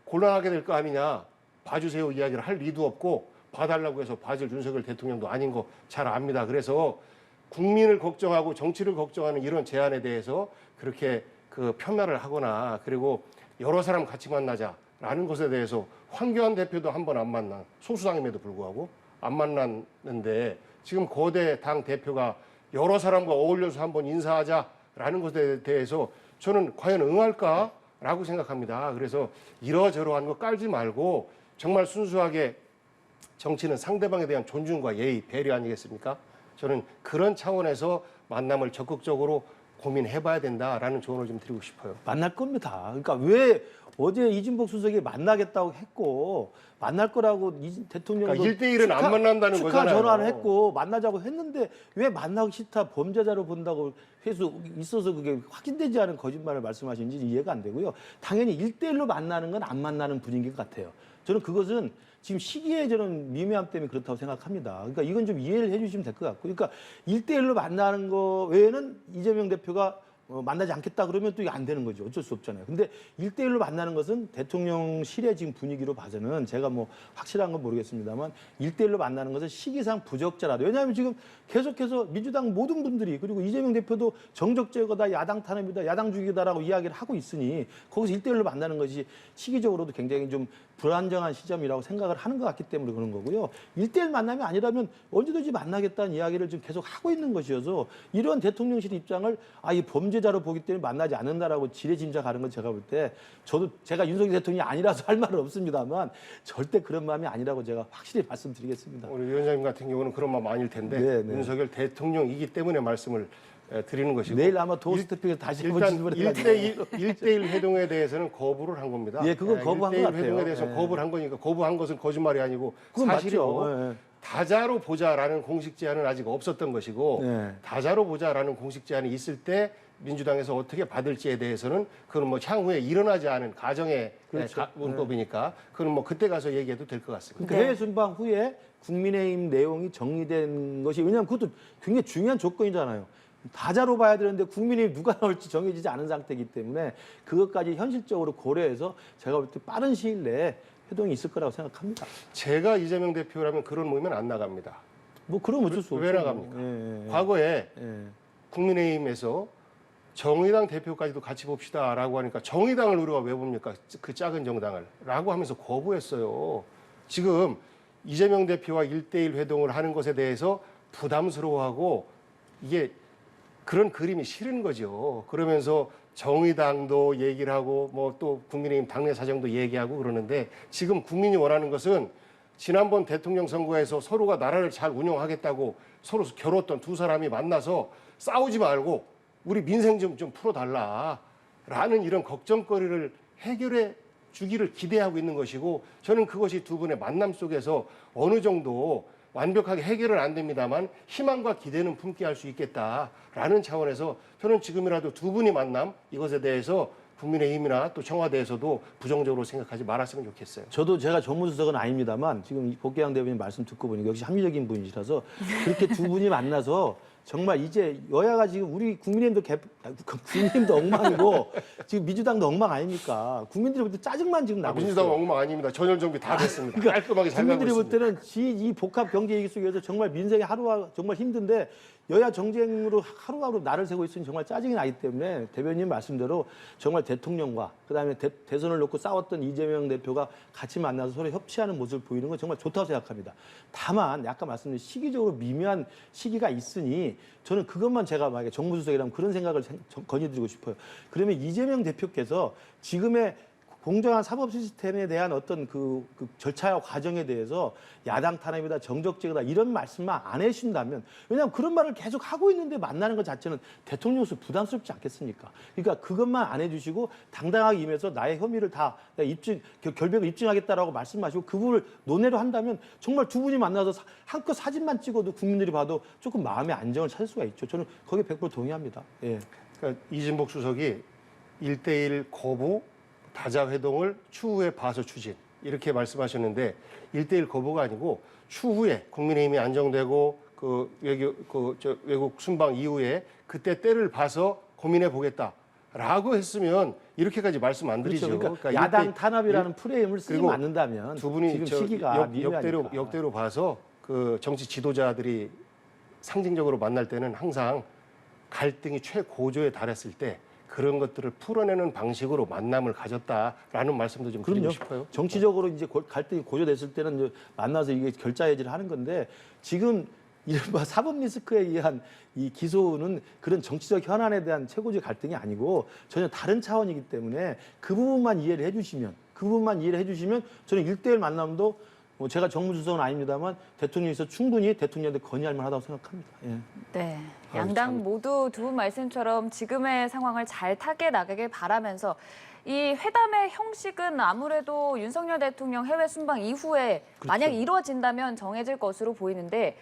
곤란하게 될 거 아니냐. 봐주세요 이야기를 할 리도 없고 봐달라고 해서 봐줄 윤석열 대통령도 아닌 거 잘 압니다. 그래서 국민을 걱정하고 정치를 걱정하는 이런 제안에 대해서 그렇게 그 편말을 하거나 그리고 여러 사람 같이 만나자라는 것에 대해서 황교안 대표도 한 번 안 만난 소수당임에도 불구하고 안 만났는데 지금 거대 당 대표가 여러 사람과 어울려서 한번 인사하자라는 것에 대해서 저는 과연 응할까라고 생각합니다. 그래서 이러저러한 거 깔지 말고 정말 순수하게 정치는 상대방에 대한 존중과 예의, 배려 아니겠습니까? 저는 그런 차원에서 만남을 적극적으로 고민해봐야 된다라는 조언을 좀 드리고 싶어요. 만날 겁니다. 그러니까 왜 어제 이준복 수석이 만나겠다고 했고 만날 거라고 대통령도 그러니까 1대1은 안 만난다는 축하 거잖아요. 전화를 했고 만나자고 했는데 왜 만나기 싫다 범죄자로 본다고 해서 있어서 그게 확인되지 않은 거짓말을 말씀하시는지 이해가 안 되고요. 당연히 1대1로 만나는 건 안 만나는 분위기 같아요. 저는 그것은 지금 시기에 저는 미묘함 때문에 그렇다고 생각합니다. 그러니까 이건 좀 이해를 해주시면 될 것 같고, 그러니까 1대1로 만나는 거 외에는 이재명 대표가 만나지 않겠다 그러면 또 이게 안 되는 거죠. 어쩔 수 없잖아요. 근데 1대1로 만나는 것은 대통령실의 지금 분위기로 봐서는 제가 뭐 확실한 건 모르겠습니다만 1대1로 만나는 것은 시기상 부적절하다. 왜냐하면 지금 계속해서 민주당 모든 분들이 그리고 이재명 대표도 정적 제거다, 야당 탄압이다, 야당 죽이다라고 이야기를 하고 있으니 거기서 1대1로 만나는 것이 시기적으로도 굉장히 좀 불안정한 시점이라고 생각을 하는 것 같기 때문에 그런 거고요. 1대1 만남이 아니라면 언제든지 만나겠다는 이야기를 좀 계속 하고 있는 것이어서 이런 대통령실 입장을 이 범죄자로 보기 때문에 만나지 않는다라고 지레짐작하는 건 제가 볼 때 제가 윤석열 대통령이 아니라서 할 말은 없습니다만 절대 그런 마음이 아니라고 제가 확실히 말씀드리겠습니다. 우리 위원장님 같은 경우는 그런 마음 아닐 텐데 네. 윤석열 대통령이기 때문에 말씀을 드리는 것이고 내일 아마 도스태핑에서 다시 한번 일단 질문을 해가지고 1대1 회동에 대해서는 거부를 한 겁니다. 예, 그건 거부한 것 1대1 같아요. 회동에 대해서 예. 거부를 한 거니까 거부한 것은 거짓말이 아니고 그건 사실이고 맞죠. 예. 다자로 보자라는 공식 제안은 아직 없었던 것이고 네. 다자로 보자라는 공식 제안이 있을 때 민주당에서 어떻게 받을지에 대해서는 그건 뭐 향후에 일어나지 않은 가정의 그렇죠. 문법이니까 그건 뭐 그때 가서 얘기해도 될 것 같습니다. 그러니까 해외 순방 후에 국민의힘 내용이 정리된 것이 왜냐하면 그것도 굉장히 중요한 조건이잖아요. 다자로 봐야 되는데 국민의힘 누가 나올지 정해지지 않은 상태이기 때문에 그것까지 현실적으로 고려해서 제가 볼 때 빠른 시일 내에 회동이 있을 거라고 생각합니다. 제가 이재명 대표라면 그런 모임은 안 나갑니다. 뭐 그럼 어쩔 수 없죠. 왜 나갑니까? 예. 과거에 예. 국민의힘에서 정의당 대표까지도 같이 봅시다라고 하니까 정의당을 우리가 왜 봅니까? 그 작은 정당을 라고 하면서 거부했어요. 지금 이재명 대표와 1대1 회동을 하는 것에 대해서 부담스러워하고 이게 그런 그림이 싫은 거죠. 그러면서 정의당도 얘기를 하고 뭐 또 국민의힘 당내 사정도 얘기하고 그러는데 지금 국민이 원하는 것은 지난번 대통령 선거에서 서로가 나라를 잘 운영하겠다고 서로 겨뤘던 두 사람이 만나서 싸우지 말고 우리 민생 좀 풀어달라라는 이런 걱정거리를 해결해 주기를 기대하고 있는 것이고 저는 그것이 두 분의 만남 속에서 어느 정도 완벽하게 해결은 안 됩니다만 희망과 기대는 품게 할 수 있겠다라는 차원에서 저는 지금이라도 두 분이 만남 이것에 대해서 국민의힘이나 또 청와대에서도 부정적으로 생각하지 말았으면 좋겠어요. 저도 제가 정무수석은 아닙니다만 지금 복귀양 대변인 말씀 듣고 보니까 역시 합리적인 분이시라서 그렇게 두 분이 만나서 정말 이제 여야가 지금 우리 국민의힘도 엉망이고 지금 민주당도 엉망 아닙니까? 국민들이 볼 때 짜증만 지금 나고 민주당 있어요. 엉망 아닙니다. 전열 정비 다 됐습니다. 깔끔하게 잘 가고 국민들이 볼 있습니다. 때는 이 복합 경제 위기 속에서 정말 민생이 하루하루 정말 힘든데 여야 정쟁으로 하루하루 날을 새고 있으니 정말 짜증이 나기 때문에 대변인 말씀대로 정말 대통령과 그다음에 대선을 놓고 싸웠던 이재명 대표가 같이 만나서 서로 협치하는 모습을 보이는 건 정말 좋다고 생각합니다. 다만 아까 말씀드린 시기적으로 미묘한 시기가 있으니 저는 그것만 제가 만약에 정무수석이라면 그런 생각을 건의드리고 싶어요. 그러면 이재명 대표께서 지금의 공정한 사법 시스템에 대한 어떤 그 절차와 과정에 대해서 야당 탄압이다, 정적제거다 이런 말씀만 안 해주신다면, 왜냐하면 그런 말을 계속 하고 있는데 만나는 것 자체는 대통령으로서 부담스럽지 않겠습니까? 그러니까 그것만 안 해주시고 당당하게 임해서 나의 혐의를 다 결백을 입증하겠다라고 말씀하시고 그 부분을 논의로 한다면 정말 두 분이 만나서 한껏 사진만 찍어도 국민들이 봐도 조금 마음의 안정을 찾을 수가 있죠. 저는 거기에 100% 동의합니다. 예. 그러니까 이진복 수석이 1대1 거부, 다자회동을 추후에 봐서 추진 이렇게 말씀하셨는데 1대1 거부가 아니고 추후에 국민의힘이 안정되고 외국 순방 이후에 그때 때를 봐서 고민해 보겠다라고 했으면 이렇게까지 말씀 안 드리죠. 그렇죠. 그러니까 야당 탄압이라는 프레임을 쓰지 그리고 않는다면 두 분이 지금 시기가 역대로 봐서 그 정치 지도자들이 상징적으로 만날 때는 항상 갈등이 최고조에 달했을 때 그런 것들을 풀어내는 방식으로 만남을 가졌다라는 말씀도 좀 드리고 싶어요. 정치적으로 이제 갈등이 고조됐을 때는 이제 만나서 이게 결자해지를 하는 건데 지금 이른바 사법 리스크에 의한 이 기소는 그런 정치적 현안에 대한 최고의 갈등이 아니고 전혀 다른 차원이기 때문에 그 부분만 이해를 해주시면 저는 1대1 만남도 제가 정무수석은 아닙니다만 대통령께서 충분히 대통령한테 건의할 만하다고 생각합니다. 예. 네, 양당 모두 두 분 말씀처럼 지금의 상황을 잘 타개 나가길 바라면서 이 회담의 형식은 아무래도 윤석열 대통령 해외 순방 이후에 그렇죠. 만약 이루어진다면 정해질 것으로 보이는데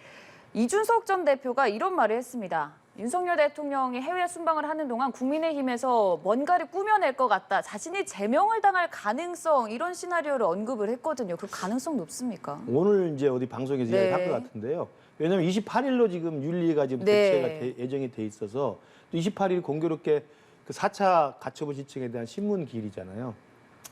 이준석 전 대표가 이런 말을 했습니다. 윤석열 대통령이 해외 순방을 하는 동안 국민의힘에서 뭔가를 꾸며낼 것 같다. 자신이 제명을 당할 가능성 이런 시나리오를 언급을 했거든요. 그 가능성 높습니까? 오늘 이제 어디 방송에서 네. 이야기한 것 같은데요. 왜냐하면 28일로 지금 윤리가 지금 개최가 예정이 돼 있어서 또 28일 공교롭게 그 4차 가처분 신청에 대한 신문 기일이잖아요.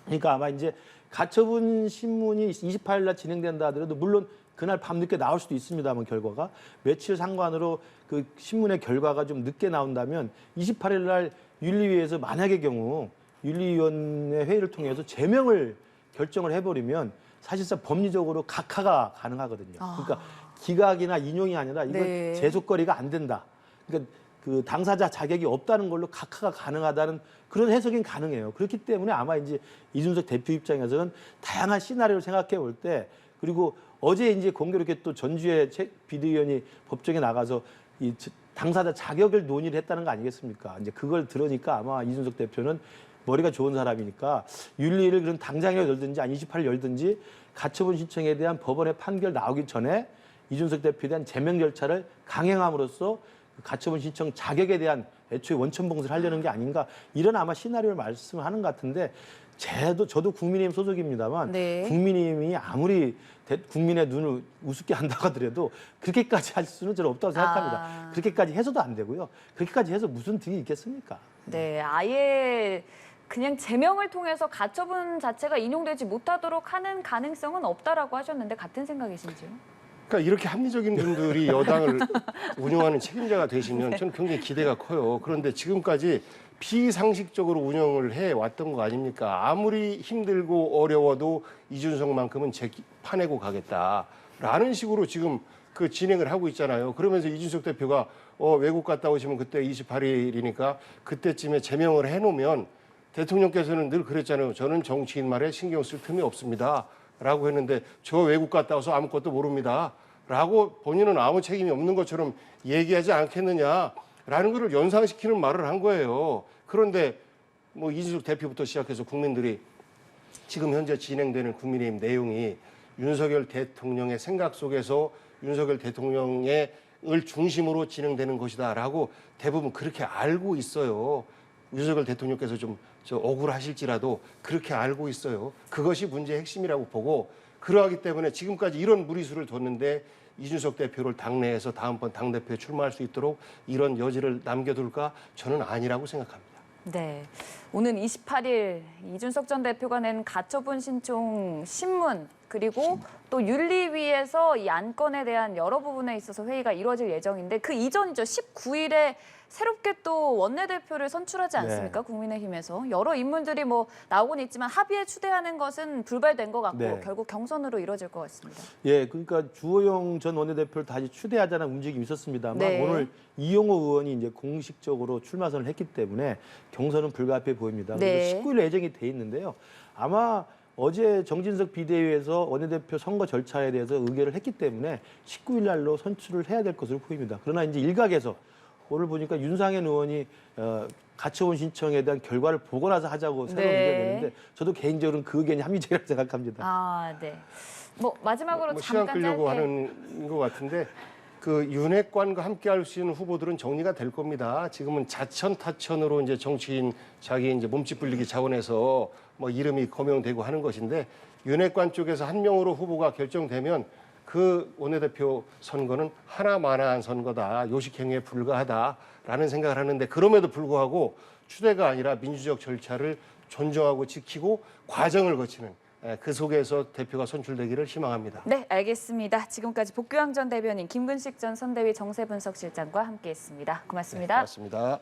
그러니까 아마 이제 가처분 신문이 28일 날 진행된다 하더라도 물론 그날 밤늦게 나올 수도 있습니다만 결과가 며칠 상관으로 그 신문의 결과가 좀 늦게 나온다면 28일 날 윤리위에서 만약의 경우 윤리위원회 회의를 통해서 제명을 결정을 해버리면 사실상 법리적으로 각하가 가능하거든요. 그러니까 기각이나 인용이 아니라 이건 제소거리가 안 된다. 그러니까 그 당사자 자격이 없다는 걸로 각하가 가능하다는 그런 해석이 가능해요. 그렇기 때문에 아마 이제 이준석 대표 입장에서는 다양한 시나리오를 생각해 볼 때 그리고 어제 이제 공교롭게 또 전주의 비대위원이 법정에 나가서 이 당사자 자격을 논의를 했다는 거 아니겠습니까? 이제 그걸 들으니까 아마 이준석 대표는 머리가 좋은 사람이니까 윤리를 그런 당장에 열든지 아니 28일 열든지 가처분 신청에 대한 법원의 판결 나오기 전에 이준석 대표에 대한 제명 절차를 강행함으로써 가처분 신청 자격에 대한 애초에 원천봉쇄를 하려는 게 아닌가 이런 아마 시나리오를 말씀을 하는 것 같은데 저도 국민의힘 소속입니다만 국민의힘이 아무리 국민의 눈을 우습게 한다고 하더라도 그렇게까지 할 수는 저는 없다고 생각합니다. 그렇게까지 해서도 안 되고요. 그렇게까지 해서 무슨 득이 있겠습니까? 네, 아예 그냥 제명을 통해서 가처분 자체가 인용되지 못하도록 하는 가능성은 없다라고 하셨는데 같은 생각이신지요? 그러니까 이렇게 합리적인 분들이 여당을 운영하는 책임자가 되시면 저는 굉장히 기대가 커요. 그런데 지금까지 비상식적으로 운영을 해왔던 거 아닙니까? 아무리 힘들고 어려워도 이준석만큼은 파내고 가겠다라는 식으로 지금 그 진행을 하고 있잖아요. 그러면서 이준석 대표가 외국 갔다 오시면 그때 28일이니까 그때쯤에 제명을 해놓으면 대통령께서는 늘 그랬잖아요. 저는 정치인 말에 신경 쓸 틈이 없습니다. 라고 했는데 저 외국 갔다 와서 아무것도 모릅니다. 라고 본인은 아무 책임이 없는 것처럼 얘기하지 않겠느냐라는 것을 연상시키는 말을 한 거예요. 그런데 뭐 이준석 대표부터 시작해서 국민들이 지금 현재 진행되는 국민의힘 내용이 윤석열 대통령의 생각 속에서 윤석열 대통령을 중심으로 진행되는 것이다라고 대부분 그렇게 알고 있어요. 윤석열 대통령께서 좀 억울하실지라도 그렇게 알고 있어요. 그것이 문제의 핵심이라고 보고 그러하기 때문에 지금까지 이런 무리수를 뒀는데 이준석 대표를 당내에서 다음번 당대표에 출마할 수 있도록 이런 여지를 남겨둘까? 저는 아니라고 생각합니다. 네, 오는 28일 이준석 전 대표가 낸 가처분 신청 신문 그리고 또 윤리위에서 이 안건에 대한 여러 부분에 있어서 회의가 이루어질 예정인데 그 이전이죠. 19일에 새롭게 또 원내대표를 선출하지 않습니까? 국민의힘에서. 여러 인물들이 뭐 나오곤 있지만 합의에 추대하는 것은 불발된 것 같고 네. 결국 경선으로 이뤄질 것 같습니다. 예, 그러니까 주호영 전 원내대표를 다시 추대하자는 움직임이 있었습니다만 네. 오늘 이용호 의원이 이제 공식적으로 출마선을 했기 때문에 경선은 불가피해 보입니다. 네. 그래서 19일 예정이 돼 있는데요. 아마 어제 정진석 비대위에서 원내대표 선거 절차에 대해서 의결을 했기 때문에 19일 날로 선출을 해야 될 것으로 보입니다. 그러나 이제 일각에서 오늘 보니까 윤상현 의원이 가처분 신청에 대한 결과를 보고 나서 하자고 새로운 네. 의견을 내는데 저도 개인적으로는 그 의견이 합리적이라고 생각합니다. 아, 네. 뭐 마지막으로 시간 잠깐 끌려고 짧게. 하는 것 같은데 그 윤핵관과 함께 할 수 있는 후보들은 정리가 될 겁니다. 지금은 자천타천으로 이제 정치인 자기 이제 몸집 불리기 차원에서 뭐 이름이 거명되고 하는 것인데 윤핵관 쪽에서 한 명으로 후보가 결정되면 그 원내대표 선거는 하나만한 선거다. 요식행위에 불과하다라는 생각을 하는데 그럼에도 불구하고 추대가 아니라 민주적 절차를 존중하고 지키고 과정을 거치는 그 속에서 대표가 선출되기를 희망합니다. 네, 알겠습니다. 지금까지 복귀왕 전 대변인 김근식 전 선대위 정세분석실장과 함께했습니다. 고맙습니다. 네, 고맙습니다.